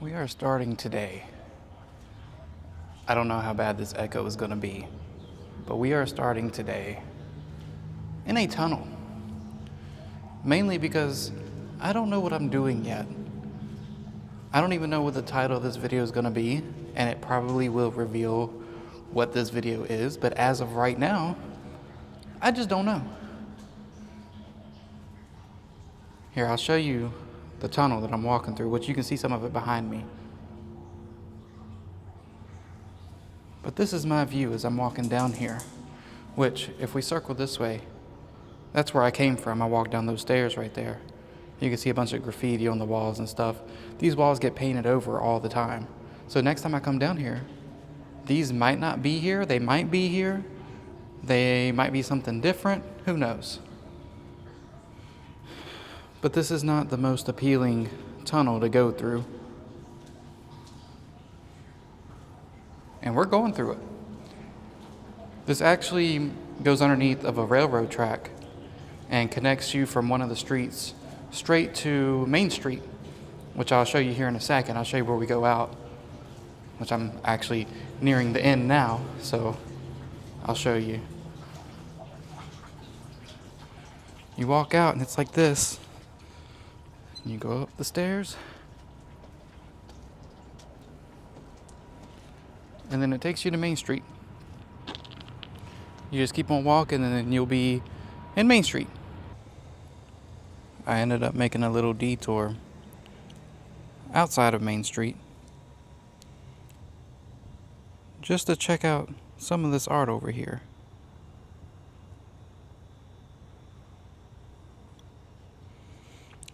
We are starting today. I don't know how bad this echo is going to be, but we are starting today in a tunnel. Mainly because I don't know what I'm doing yet. I don't even know what the title of this video is going to be, and it probably will reveal what this video is, but as of right now, I just don't know. Here, I'll show you the tunnel that I'm walking through, which you can see some of it behind me. But this is my view as I'm walking down here, which, if we circle this way, that's where I came from. I walked down those stairs right there. You can see a bunch of graffiti on the walls and stuff. These walls get painted over all the time. So next time I come down here, these might not be here. They might be here. They might be something different. Who knows? But this is not the most appealing tunnel to go through. And we're going through it. This actually goes underneath of a railroad track and connects you from one of the streets straight to Main Street, which I'll show you here in a second. I'll show you where we go out, which I'm actually nearing the end now, so I'll show you. You walk out and it's like this. You go up the stairs, and then it takes you to Main Street. You just keep on walking and then you'll be in Main Street. I ended up making a little detour outside of Main Street just to check out some of this art over here.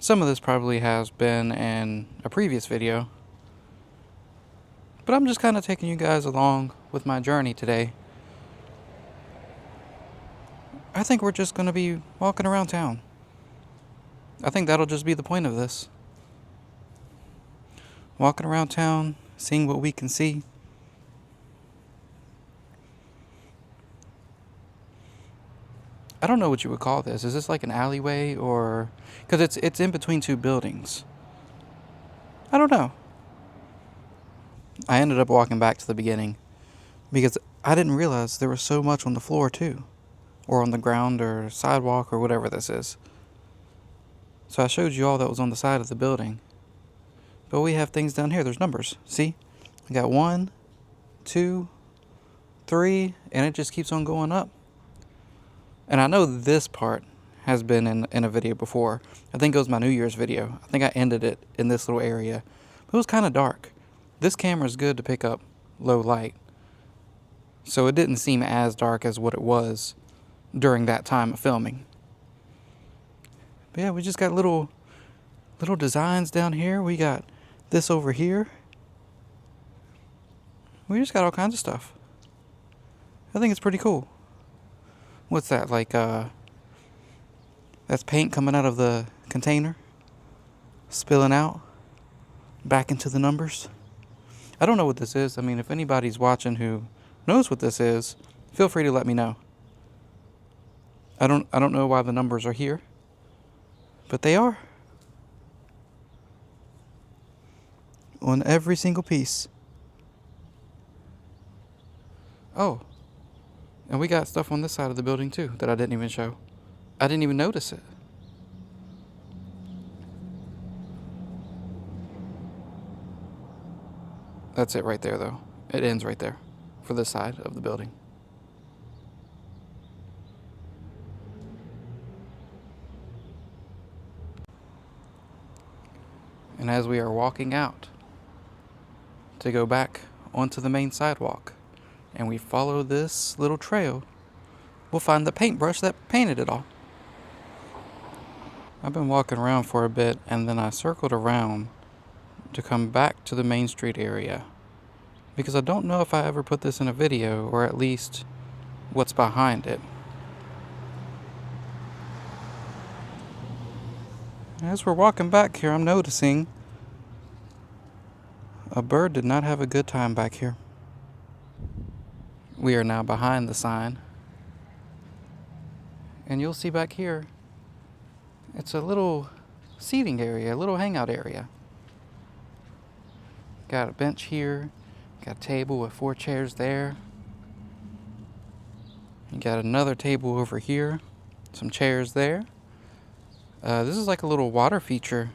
Some of this probably has been in a previous video, but I'm just kind of taking you guys along with my journey today. I think we're just going to be walking around town. I think that'll just be the point of this. Walking around town, seeing what we can see. I don't know what you would call this. Is this like an alleyway or... Because it's in between two buildings. I don't know. I ended up walking back to the beginning because I didn't realize there was so much on the floor too. Or on the ground or sidewalk or whatever this is. So I showed you all that was on the side of the building. But we have things down here. There's numbers. See? We got 1, 2, 3, and it just keeps on going up. And I know this part has been in a video before. I think it was my New Year's video. I think I ended it in this little area. But it was kind of dark. This camera is good to pick up low light. So it didn't seem as dark as what it was during that time of filming. But yeah, we just got little designs down here. We got this over here. We just got all kinds of stuff. I think it's pretty cool. What's that, like, that's paint coming out of the container, spilling out back into the numbers. I don't know what this is. I mean, if anybody's watching who knows what this is, feel free to let me know. I don't know why the numbers are here, but they are. On every single piece. Oh. And we got stuff on this side of the building too that I didn't even show. I didn't even notice it. That's it right there though. It ends right there for this side of the building. And as we are walking out to go back onto the main sidewalk, and we follow this little trail, we'll find the paintbrush that painted it all. I've been walking around for a bit, and then I circled around to come back to the Main Street area, because I don't know if I ever put this in a video, or at least what's behind it. As we're walking back here, I'm noticing a bird did not have a good time back here. We are now behind the sign. And you'll see back here, it's a little seating area, a little hangout area. Got a bench here. Got a table with 4 chairs there. You got another table over here. Some chairs there. This is like a little water feature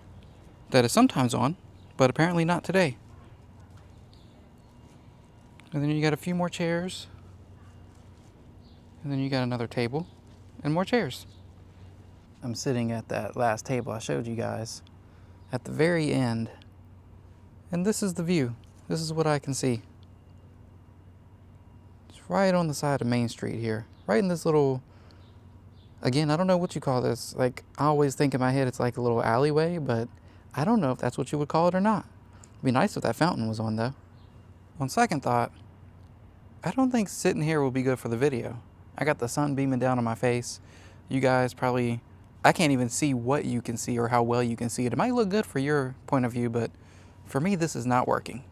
that is sometimes on, but apparently not today. And then you got a few more chairs. And then you got another table and more chairs. I'm sitting at that last table I showed you guys at the very end. And this is the view. This is what I can see. It's right on the side of Main Street here. Right in this little, again, I don't know what you call this. Like, I always think in my head it's like a little alleyway, but I don't know if that's what you would call it or not. It'd be nice if that fountain was on though. On second thought, I don't think sitting here will be good for the video. I got the sun beaming down on my face. You guys probably, I can't even see what you can see or how well you can see it. It might look good for your point of view, but for me, this is not working.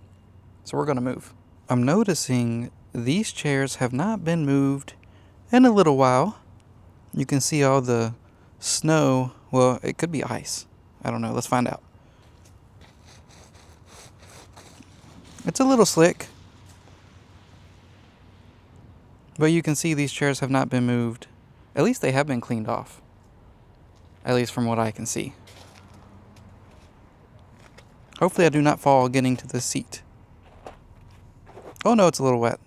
So we're gonna move. I'm noticing these chairs have not been moved in a little while. You can see all the snow. Well, it could be ice. I don't know, let's find out. It's a little slick. But you can see these chairs have not been moved. At least they have been cleaned off. At least from what I can see. Hopefully I do not fall getting to the seat. Oh no, it's a little wet.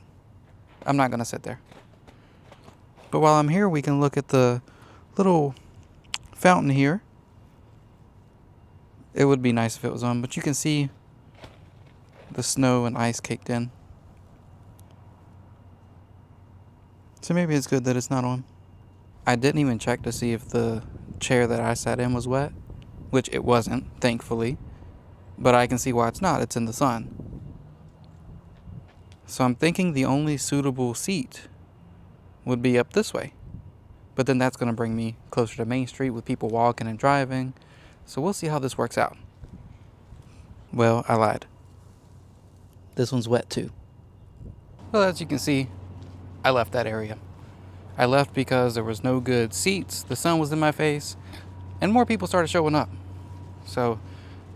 I'm not going to sit there. But while I'm here, we can look at the little fountain here. It would be nice if it was on, but you can see the snow and ice caked in. So maybe it's good that it's not on. I didn't even check to see if the chair that I sat in was wet, which it wasn't, thankfully. But I can see why it's not. It's in the sun. So I'm thinking the only suitable seat would be up this way. But then that's going to bring me closer to Main Street with people walking and driving. So we'll see how this works out. Well, I lied. This one's wet too. Well, as you can see, I left that area. I left because there was no good seats, the sun was in my face, and more people started showing up. So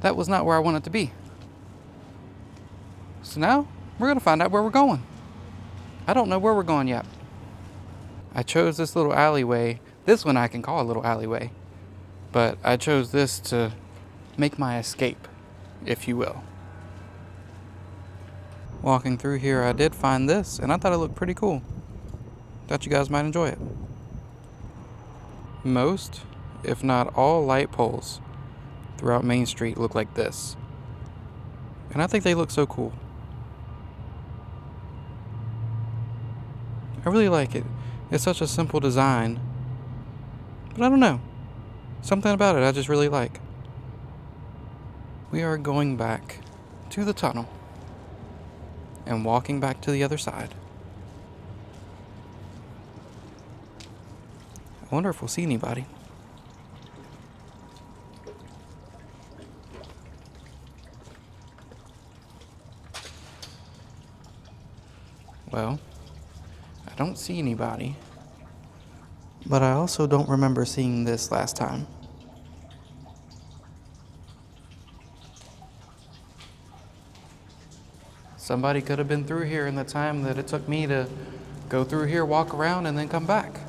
that was not where I wanted to be. So now we're gonna find out where we're going. I don't know where we're going yet. I chose this little alleyway. This one I can call a little alleyway, but I chose this to make my escape, if you will. Walking through here, I did find this, and I thought it looked pretty cool. Thought you guys might enjoy it. Most, if not all, light poles throughout Main Street look like this. And I think they look so cool. I really like it. It's such a simple design. But I don't know. Something about it I just really like. We are going back to the tunnel and walking back to the other side. I wonder if we'll see anybody. Well, I don't see anybody, but I also don't remember seeing this last time. Somebody could have been through here in the time that it took me to go through here, walk around, and then come back.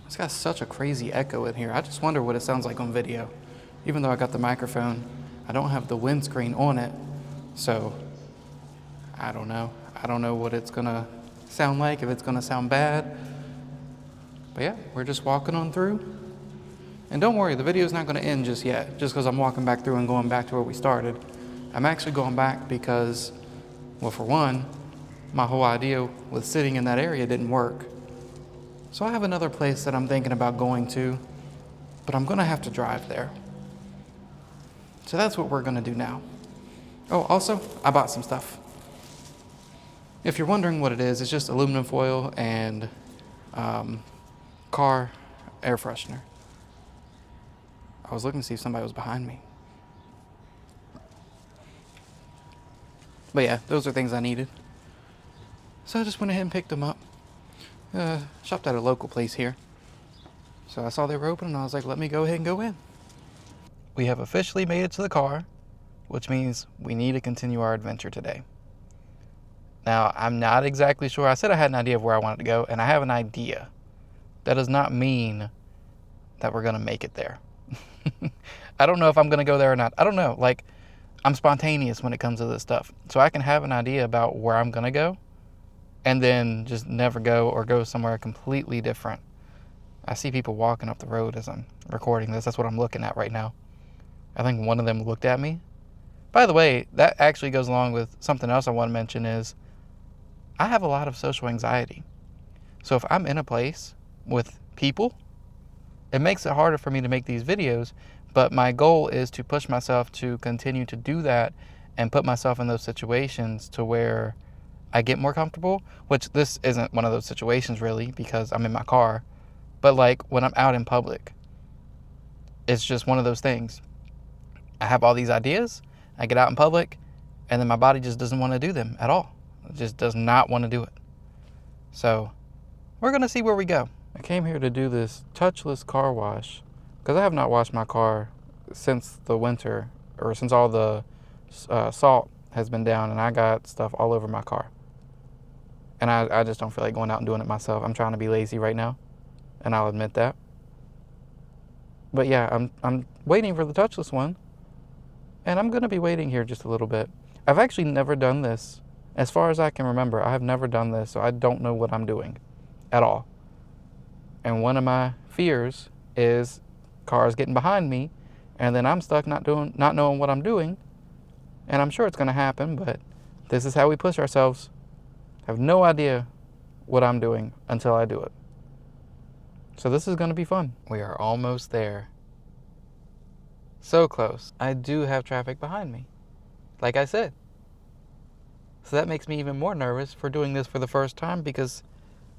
It's got such a crazy echo in here. I just wonder what it sounds like on video. Even though I got the microphone, I don't have the windscreen on it, so I don't know. I don't know what it's gonna sound like, if it's gonna sound bad. But yeah, we're just walking on through. And don't worry, the video's not gonna end just yet, just because I'm walking back through and going back to where we started. I'm actually going back because, well, for one, my whole idea with sitting in that area didn't work. So I have another place that I'm thinking about going to, but I'm gonna have to drive there. So that's what we're gonna do now. Oh, also, I bought some stuff. If you're wondering what it is, it's just aluminum foil and car air freshener. I was looking to see if somebody was behind me. But yeah, those are things I needed. So I just went ahead and picked them up. Shopped at a local place here. So I saw they were open and I was like, let me go ahead and go in. We have officially made it to the car. which means we need to continue our adventure today. Now, I'm not exactly sure. I said I had an idea of where I wanted to go, and I have an idea. That does not mean that we're going to make it there. I don't know if I'm going to go there or not. I don't know. Like, I'm spontaneous when it comes to this stuff. So I can have an idea about where I'm going to go and then just never go or go somewhere completely different. I see people walking up the road as I'm recording this. That's what I'm looking at right now. I think one of them looked at me. By the way, that actually goes along with something else I want to mention is I have a lot of social anxiety. So if I'm in a place with people, it makes it harder for me to make these videos, but my goal is to push myself to continue to do that and put myself in those situations to where I get more comfortable, which this isn't one of those situations really because I'm in my car, but like when I'm out in public, it's just one of those things. I have all these ideas, I get out in public, and then my body just doesn't want to do them at all. It just does not want to do it. So we're going to see where we go. I came here to do this touchless car wash because I have not washed my car since the winter or since all the salt has been down and I got stuff all over my car. And I just don't feel like going out and doing it myself. I'm trying to be lazy right now, and I'll admit that. But yeah, I'm waiting for the touchless one, and I'm going to be waiting here just a little bit. I've actually never done this. As far as I can remember, I have never done this, so I don't know what I'm doing at all. And one of my fears is cars getting behind me, and then I'm stuck not knowing what I'm doing. And I'm sure it's going to happen, but this is how we push ourselves. I have no idea what I'm doing until I do it. So this is going to be fun. We are almost there. So close. I do have traffic behind me, like I said. So that makes me even more nervous for doing this for the first time because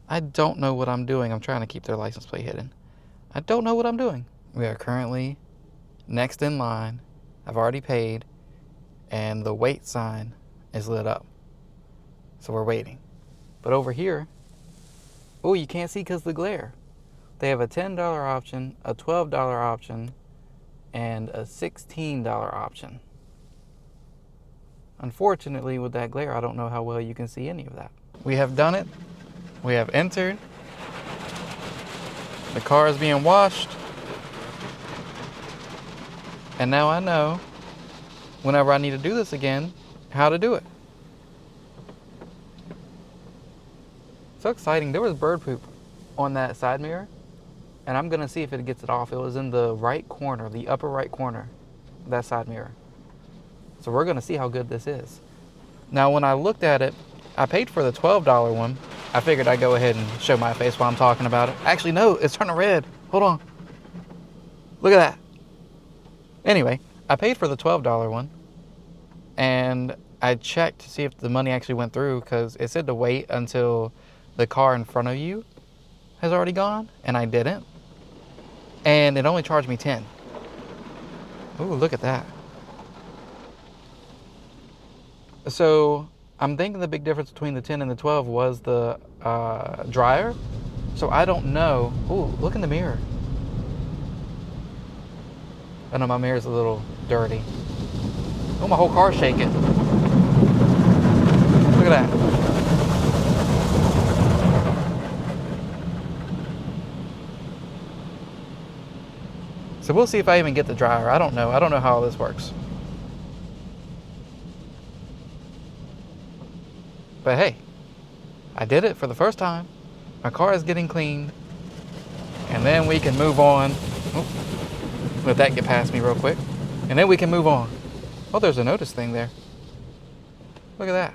I don't know what I'm doing. I'm trying to keep their license plate hidden. I don't know what I'm doing. We are currently next in line. I've already paid, and the wait sign is lit up. So we're waiting. But over here, oh, you can't see because of the glare. They have a $10 option, a $12 option, and a $16 option. Unfortunately, with that glare, I don't know how well you can see any of that. We have done it. We have entered. The car is being washed. And now I know, whenever I need to do this again, how to do it. So exciting. There was bird poop on that side mirror, and I'm going to see if it gets it off. It was in the right corner, the upper right corner of that side mirror. So we're going to see how good this is. Now, when I looked at it, I paid for the $12 one. I figured I'd go ahead and show my face while I'm talking about it. Actually, no, it's turning red. Hold on. Look at that. Anyway, I paid for the $12 one, and I checked to see if the money actually went through because it said to wait until the car in front of you has already gone, and I didn't. And it only charged me 10. Ooh, look at that. So I'm thinking the big difference between the 10 and the 12 was the dryer. So I don't know. Ooh, look in the mirror. I know my mirror's a little dirty. Oh, my whole car's shaking. Look at that. So we'll see if I even get the dryer. I don't know. I don't know how all this works. But hey, I did it for the first time. My car is getting cleaned. And then we can move on. Oh, let that get past me real quick. And then we can move on. Oh, there's a notice thing there. Look at that.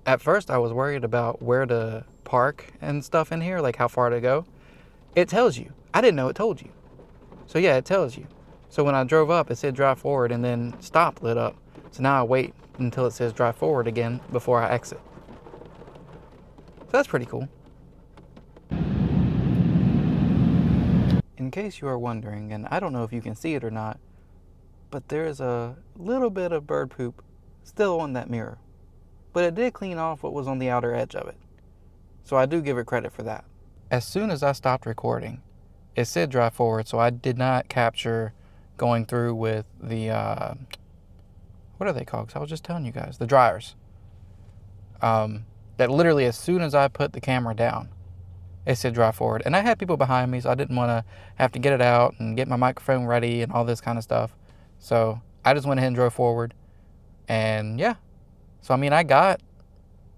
At first, I was worried about where to park and stuff in here, like how far to go. It tells you. I didn't know it told you. So yeah, it tells you. So when I drove up, it said drive forward and then stop lit up. So now I wait until it says drive forward again before I exit. So that's pretty cool. In case you are wondering, and I don't know if you can see it or not, but there's a little bit of bird poop still on that mirror. But it did clean off what was on the outer edge of it. So I do give it credit for that. As soon as I stopped recording, it said drive forward, so I did not capture going through with the, what are they called? 'Cause I was just telling you guys, the dryers. That literally as soon as I put the camera down, it said drive forward. And I had people behind me, so I didn't want to have to get it out and get my microphone ready and all this kind of stuff. So I just went ahead and drove forward. And yeah, so I mean, I got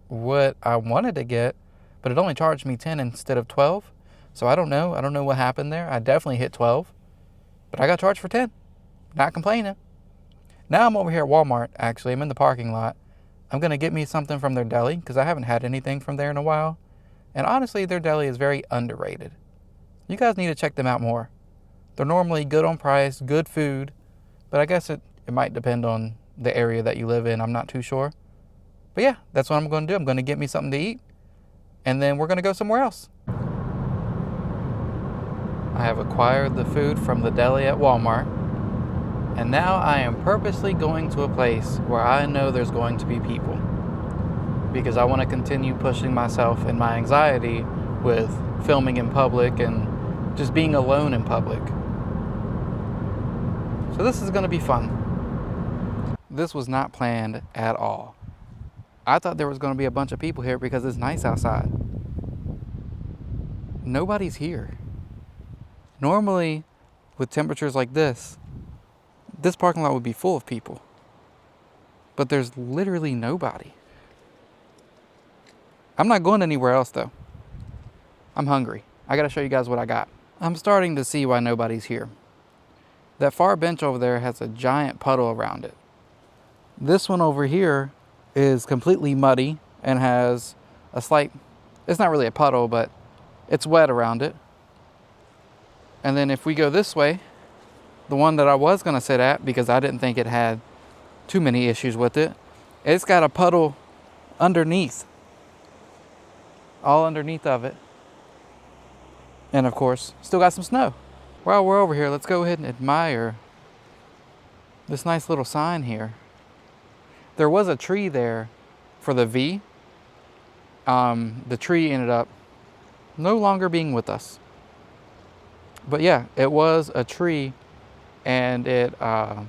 what I wanted to get, but it only charged me 10 instead of 12. So I don't know what happened there. I definitely hit 12, but I got charged for 10. Not complaining. Now I'm over here at Walmart, actually. I'm in the parking lot. I'm going to get me something from their deli because I haven't had anything from there in a while. And honestly, their deli is very underrated. You guys need to check them out more. They're normally good on price, good food, but I guess it might depend on the area that you live in. I'm not too sure. But yeah, that's what I'm going to do. I'm going to get me something to eat, and then we're going to go somewhere else. I have acquired the food from the deli at Walmart, and now I am purposely going to a place where I know there's going to be people, because I want to continue pushing myself and my anxiety with filming in public and just being alone in public. So this is going to be fun. This was not planned at all. I thought there was going to be a bunch of people here because it's nice outside. Nobody's here. Normally, with temperatures like this parking lot would be full of people. But there's literally nobody. I'm not going anywhere else though. I'm hungry. I gotta show you guys what I got. I'm starting to see why nobody's here. That far bench over there has a giant puddle around it. This one over here is completely muddy and has a slight, it's not really a puddle, but it's wet around it. And then if we go this way, the one that I was gonna sit at, because I didn't think it had too many issues with it, it's got a puddle underneath, all underneath of it. And of course, still got some snow. While we're over here, let's go ahead and admire this nice little sign here. There was a tree there for the V. The tree ended up no longer being with us. But yeah, it was a tree, and it, well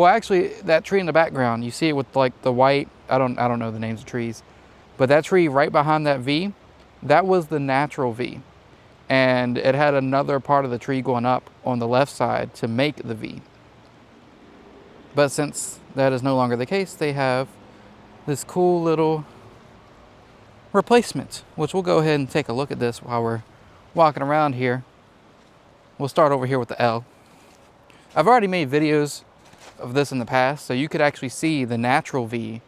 actually that tree in the background, you see it with like the white, I don't know the names of trees, but that tree right behind that V, that was the natural V. And it had another part of the tree going up on the left side to make the V. But since that is no longer the case, they have this cool little replacement, which we'll go ahead and take a look at this while we're walking around here. We'll start over here with the L. I've already made videos of this in the past, so you could actually see the natural V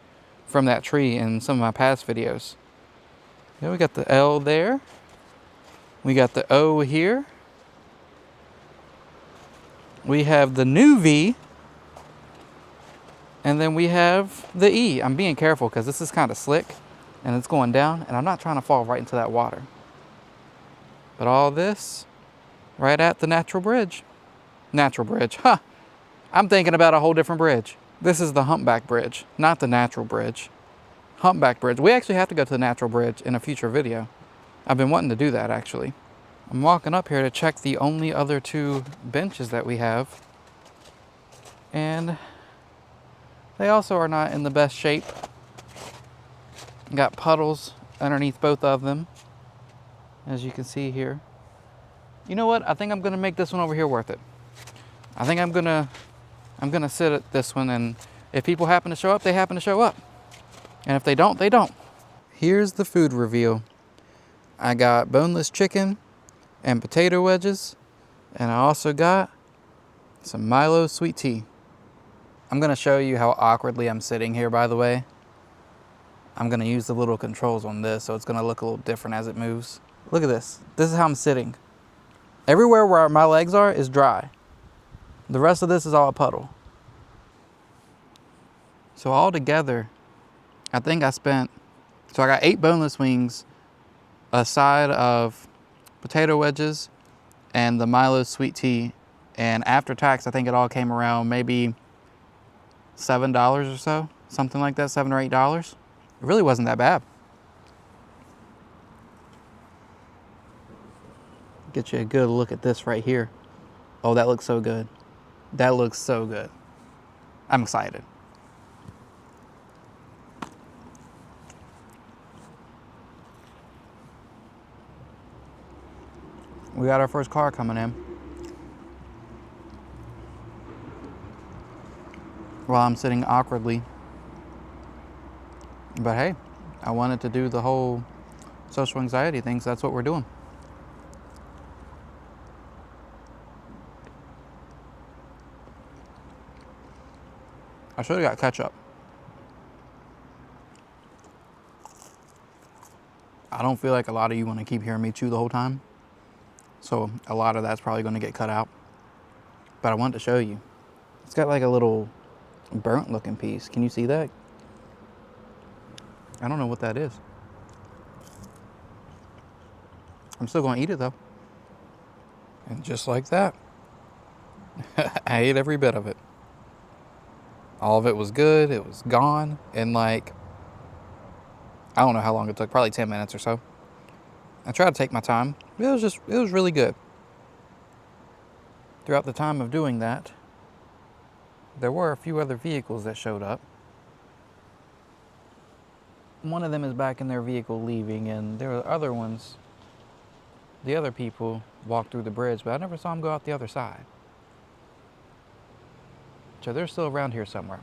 from that tree in some of my past videos. Yeah, we got the L there. We got the O here. We have the new V. And then we have the E. I'm being careful because this is kind of slick and it's going down, and I'm not trying to fall right into that water. But all this right at the natural bridge. Natural bridge, huh? I'm thinking about a whole different bridge. This is the humpback bridge, not the natural bridge. Humpback bridge. We actually have to go to the natural bridge in a future video. I've been wanting to do that actually. I'm walking up here to check the only other two benches that we have. And they also are not in the best shape. Got puddles underneath both of them, as you can see here. You know what? I think I'm gonna make this one over here worth it. I think I'm gonna sit at this one, and if people happen to show up, they happen to show up. And if they don't, they don't. Here's the food reveal. I got boneless chicken and potato wedges, and I also got some Milo sweet tea. I'm gonna show you how awkwardly I'm sitting here, by the way. I'm gonna use the little controls on this, so it's gonna look a little different as it moves. Look at this. This is how I'm sitting. Everywhere where my legs are is dry. The rest of this is all a puddle. So all together, I think I spent, so I got 8 boneless wings, a side of potato wedges, and the Milo sweet tea. And after tax, I think it all came around maybe $7 or so, something like that, $7 or $8. It really wasn't that bad. Get you a good look at this right here. Oh, that looks so good. That looks so good. I'm excited. We got our first car coming in. While I'm sitting awkwardly. But hey, I wanted to do the whole social anxiety thing, so that's what we're doing. I should have got ketchup. I don't feel like a lot of you want to keep hearing me chew the whole time. So a lot of that's probably going to get cut out. But I wanted to show you. It's got like a little burnt looking piece. Can you see that? I don't know what that is. I'm still going to eat it though. And just like that, I ate every bit of it. All of it was good. It was gone. And like, I don't know how long it took. Probably 10 minutes or so. I tried to take my time. It was really good. Throughout the time of doing that, there were a few other vehicles that showed up. One of them is back in their vehicle leaving, and there were other ones. The other people walked through the bridge, but I never saw them go out the other side. So they're still around here somewhere.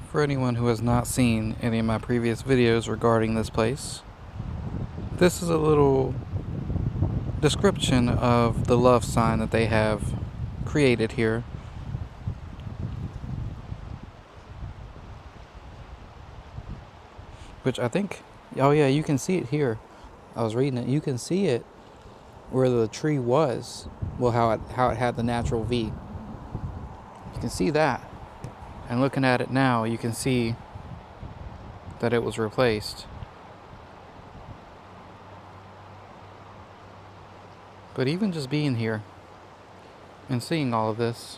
For anyone who has not seen any of my previous videos regarding this place, this is a little description of the love sign that they have created here. Which I think, oh yeah, you can see it here. I was reading it. You can see it where the tree was. Well, how it had the natural V. You can see that. And looking at it now, you can see that it was replaced. But even just being here and seeing all of this,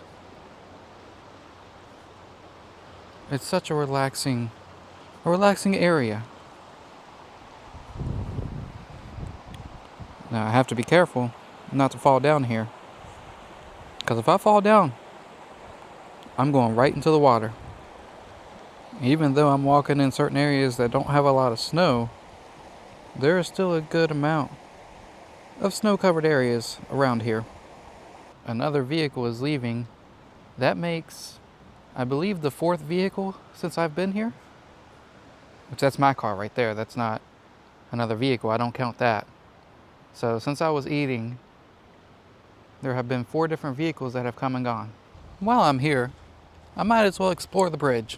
it's such a relaxing area. Now I have to be careful not to fall down here, because if I fall down, I'm going right into the water. Even though I'm walking in certain areas that don't have a lot of snow, there is still a good amount of snow-covered areas around here. Another vehicle is leaving. That makes, I believe, the 4th vehicle since I've been here. Which that's my car right there. That's not another vehicle. I don't count that. So since I was eating, there have been 4 different vehicles that have come and gone. While I'm here, I might as well explore the bridge.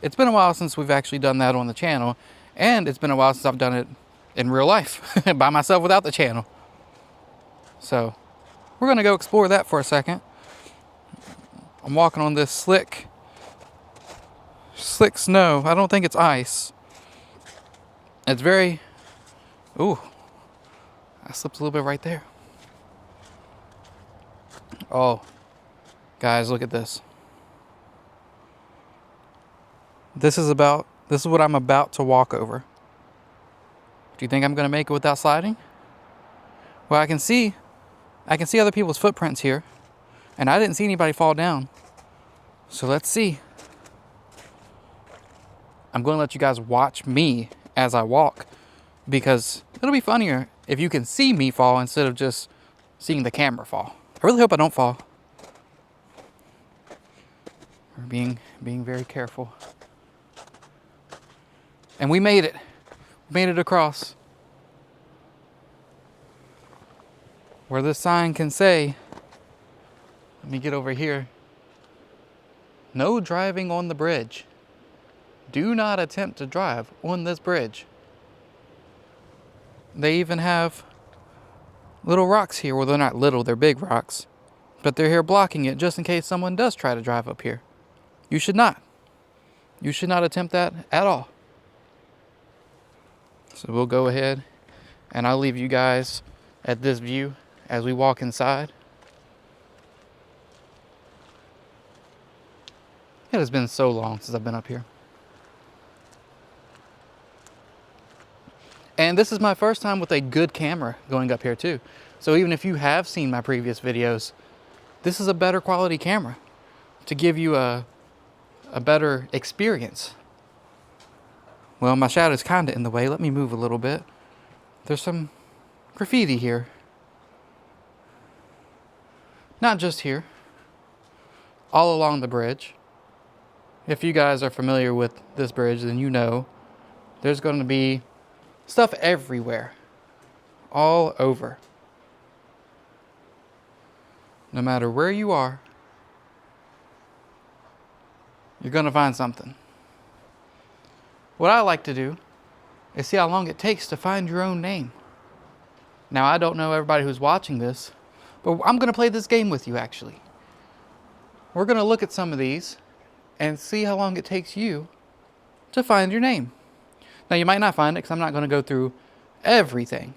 It's been a while since we've actually done that on the channel, and it's been a while since I've done it in real life by myself without the channel. So we're gonna go explore that for a second. I'm walking on this slick snow. I don't think it's ice. It's very, ooh, I slipped a little bit right there. Oh, guys, look at this. This is what I'm about to walk over. Do you think I'm gonna make it without sliding? Well, I can see other people's footprints here, and I didn't see anybody fall down. So let's see. I'm going to let you guys watch me as I walk, because it'll be funnier if you can see me fall instead of just seeing the camera fall. I really hope I don't fall. We're being very careful. And we made it. We made it across. Where this sign can say, let me get over here, no driving on the bridge. Do not attempt to drive on this bridge. They even have little rocks here. Well, they're not little, they're big rocks. But they're here blocking it just in case someone does try to drive up here. You should not. You should not attempt that at all. So we'll go ahead and I'll leave you guys at this view as we walk inside. It has been so long since I've been up here. And this is my first time with a good camera going up here too. So even if you have seen my previous videos, this is a better quality camera. to give you a better experience. Well, my shadow's kind of in the way. Let me move a little bit. There's some graffiti here. Not just here. All along the bridge. If you guys are familiar with this bridge, then you know there's going to be stuff everywhere. All over. No matter where you are, you're going to find something. What I like to do is see how long it takes to find your own name. Now, I don't know everybody who's watching this, but I'm going to play this game with you, actually. We're going to look at some of these and see how long it takes you to find your name. Now, you might not find it because I'm not going to go through everything.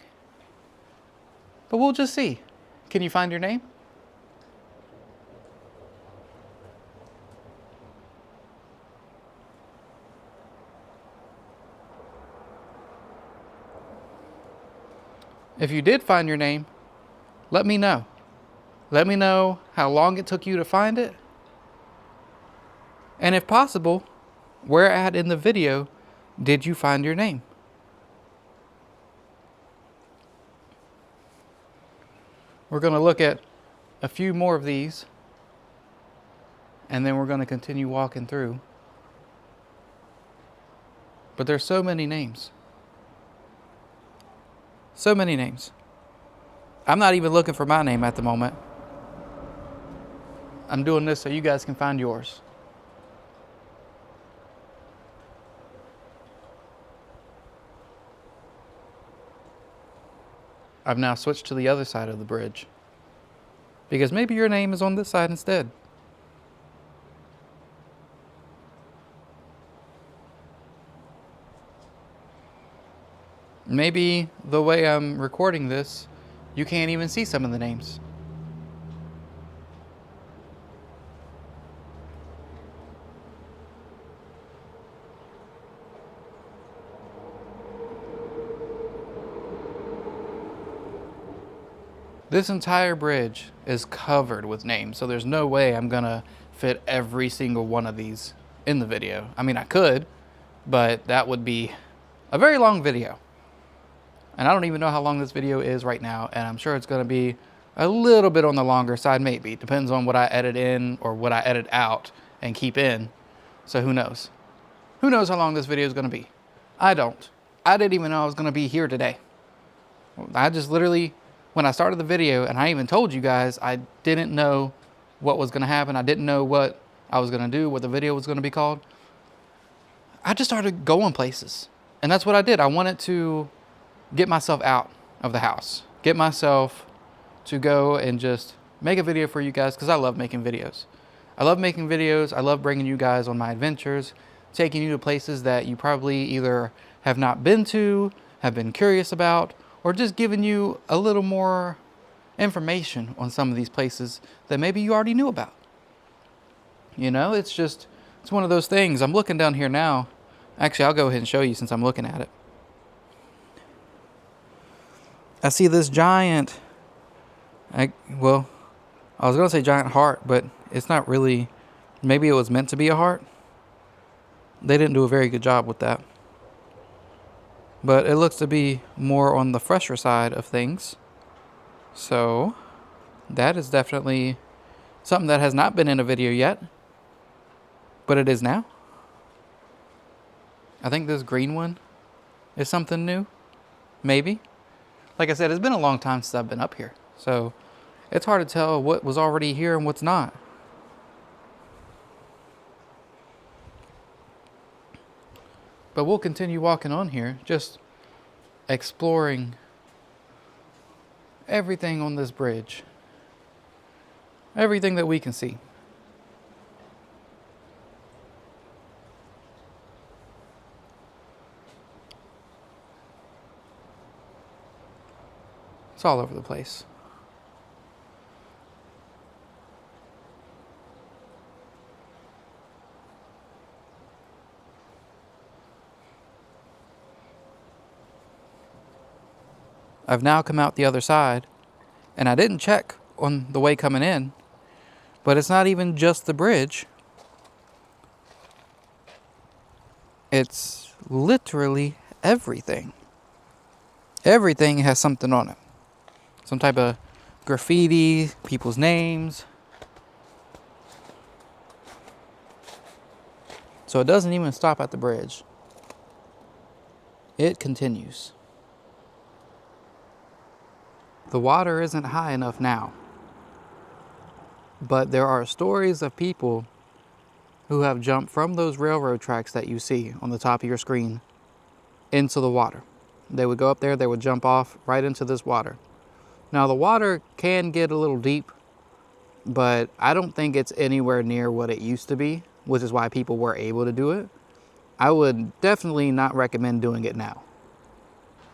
But we'll just see. Can you find your name? If you did find your name, let me know. Let me know how long it took you to find it. And if possible, where at in the video did you find your name? We're going to look at a few more of these, and then we're going to continue walking through. But there's so many names. So many names. I'm not even looking for my name at the moment. I'm doing this so you guys can find yours. I've now switched to the other side of the bridge, because maybe your name is on this side instead. Maybe the way I'm recording this, you can't even see some of the names. This entire bridge is covered with names, so there's no way I'm gonna fit every single one of these in the video. I mean, I could, but that would be a very long video. And I don't even know how long this video is right now, and I'm sure it's gonna be a little bit on the longer side, maybe. Depends on what I edit in or what I edit out and keep in. So who knows? Who knows how long this video is gonna be? I don't. I didn't even know I was gonna be here today. I just literally, when I started the video, and I even told you guys, I didn't know what was going to happen. I didn't know what I was going to do, what the video was going to be called. I just started going places. And that's what I did. I wanted to get myself out of the house. Get myself to go and just make a video for you guys, because I love making videos. I love making videos. I love bringing you guys on my adventures, taking you to places that you probably either have not been to, have been curious about, or just giving you a little more information on some of these places that maybe you already knew about. You know, it's one of those things. I'm looking down here now. Actually, I'll go ahead and show you since I'm looking at it. I see this giant, I was going to say giant heart, but it's not really, maybe it was meant to be a heart. They didn't do a very good job with that. But it looks to be more on the fresher side of things. So that is definitely something that has not been in a video yet, but it is now. I think this green one is something new, maybe. Like I said, it's been a long time since I've been up here, so it's hard to tell what was already here and what's not. But we'll continue walking on here, just exploring everything on this bridge. Everything that we can see. It's all over the place. I've now come out the other side, and I didn't check on the way coming in, But it's not even just the bridge. It's literally everything. Everything has something on it. Some type of graffiti, people's names. So it doesn't even stop at the bridge. It continues. The water isn't high enough now. But there are stories of people who have jumped from those railroad tracks that you see on the top of your screen into the water. They would go up there, they would jump off right into this water. Now the water can get a little deep, but I don't think it's anywhere near what it used to be, which is why people were able to do it. I would definitely not recommend doing it now.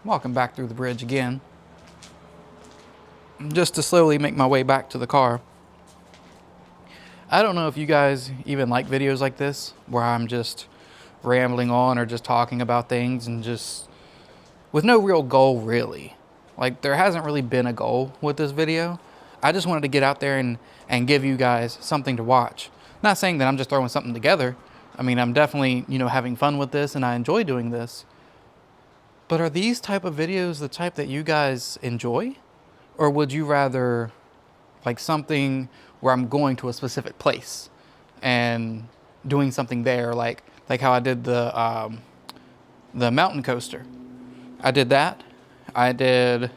Walking back through the bridge again, just to slowly make my way back to the car. I don't know if you guys even like videos like this, where I'm just rambling on or just talking about things and just with no real goal, really. Like, there hasn't really been a goal with this video. I just wanted to get out there and give you guys something to watch. Not saying that I'm just throwing something together. I mean, I'm definitely, having fun with this and I enjoy doing this. But are these type of videos the type that you guys enjoy? Or would you rather like something where I'm going to a specific place and doing something there, like how I did the mountain coaster? I did that. I did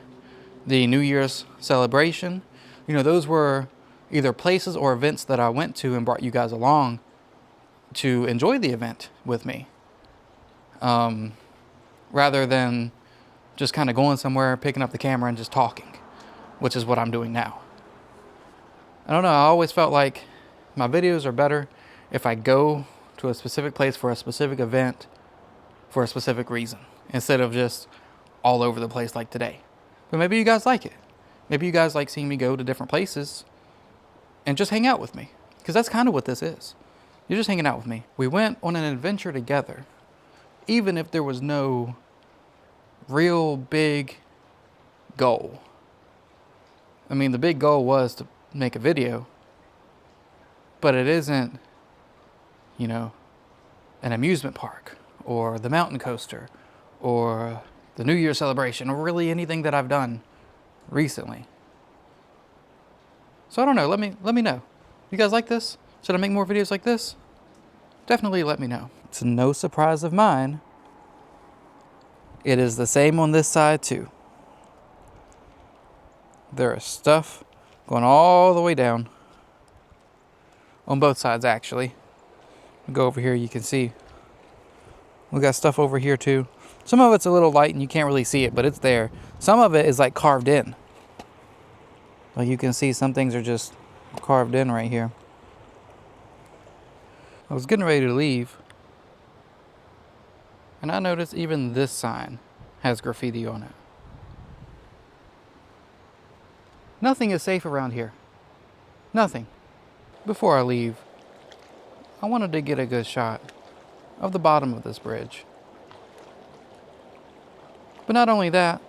the New Year's celebration. Those were either places or events that I went to and brought you guys along to enjoy the event with me. Rather than just kind of going somewhere, picking up the camera and just talking, which is what I'm doing now. I don't know, I always felt like my videos are better if I go to a specific place for a specific event for a specific reason, instead of just all over the place like today. But maybe you guys like it. Maybe you guys like seeing me go to different places and just hang out with me, because that's kind of what this is. You're just hanging out with me. We went on an adventure together, even if there was no real big goal. I mean, the big goal was to make a video, but it isn't, an amusement park or the mountain coaster or the New Year celebration or really anything that I've done recently. So I don't know. Let me know. You guys like this? Should I make more videos like this? Definitely let me know. It's no surprise of mine. It is the same on this side too. There is stuff going all the way down. On both sides, actually. Go over here, you can see. We got stuff over here too. Some of it's a little light and you can't really see it, but it's there. Some of it is like carved in. Like you can see some things are just carved in right here. I was getting ready to leave, and I noticed even this sign has graffiti on it. Nothing is safe around here. Nothing. Before I leave, I wanted to get a good shot of the bottom of this bridge. But not only that,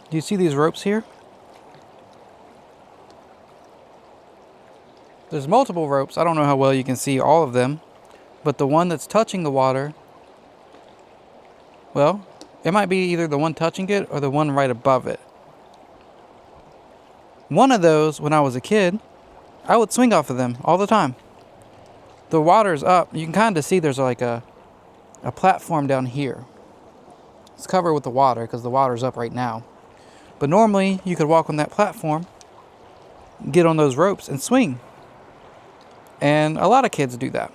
do you see these ropes here? There's multiple ropes. I don't know how well you can see all of them, but the one that's touching the water, well, it might be either the one touching it or the one right above it. One of those, when I was a kid, I would swing off of them all the time. The water's up. You can kind of see there's like a platform down here. It's covered with the water because the water's up right now. But normally you could walk on that platform, get on those ropes and swing. And a lot of kids do that.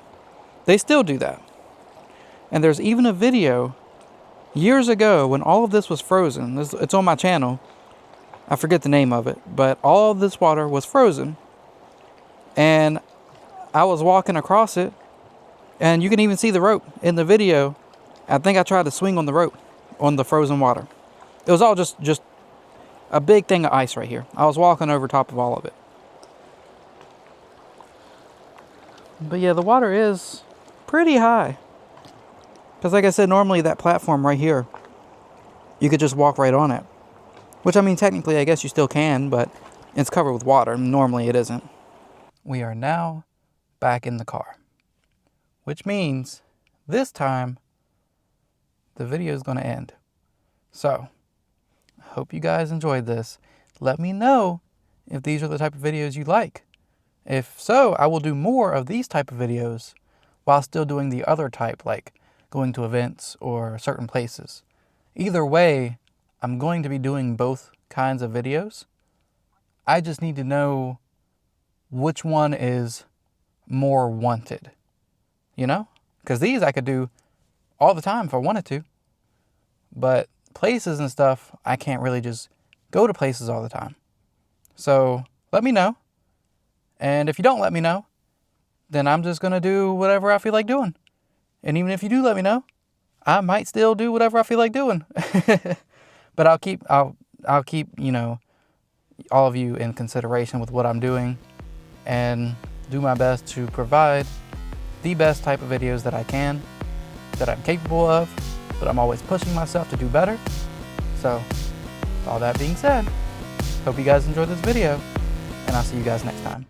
They still do that. And there's even a video years ago when all of this was frozen. It's on my channel. I forget the name of it, but all of this water was frozen. And I was walking across it, and you can even see the rope in the video. I think I tried to swing on the rope on the frozen water. It was all just a big thing of ice right here. I was walking over top of all of it. But yeah, the water is pretty high. Because like I said, normally that platform right here, you could just walk right on it. Which, I mean, technically, I guess you still can, but it's covered with water. Normally it isn't. we are now back in the car, which means this time the video is going to end. So I hope you guys enjoyed this. Let me know if these are the type of videos you like. If so, I will do more of these type of videos while still doing the other type, like going to events or certain places. Either way, I'm going to be doing both kinds of videos. I just need to know which one is more wanted, you know? Because these I could do all the time if I wanted to. But places and stuff, I can't really just go to places all the time. So let me know. And if you don't let me know, then I'm just going to do whatever I feel like doing. And even if you do let me know, I might still do whatever I feel like doing. But I'll keep, you know, all of you in consideration with what I'm doing and do my best to provide the best type of videos that I can, that I'm capable of, but I'm always pushing myself to do better. So with all that being said, hope you guys enjoyed this video, and I'll see you guys next time.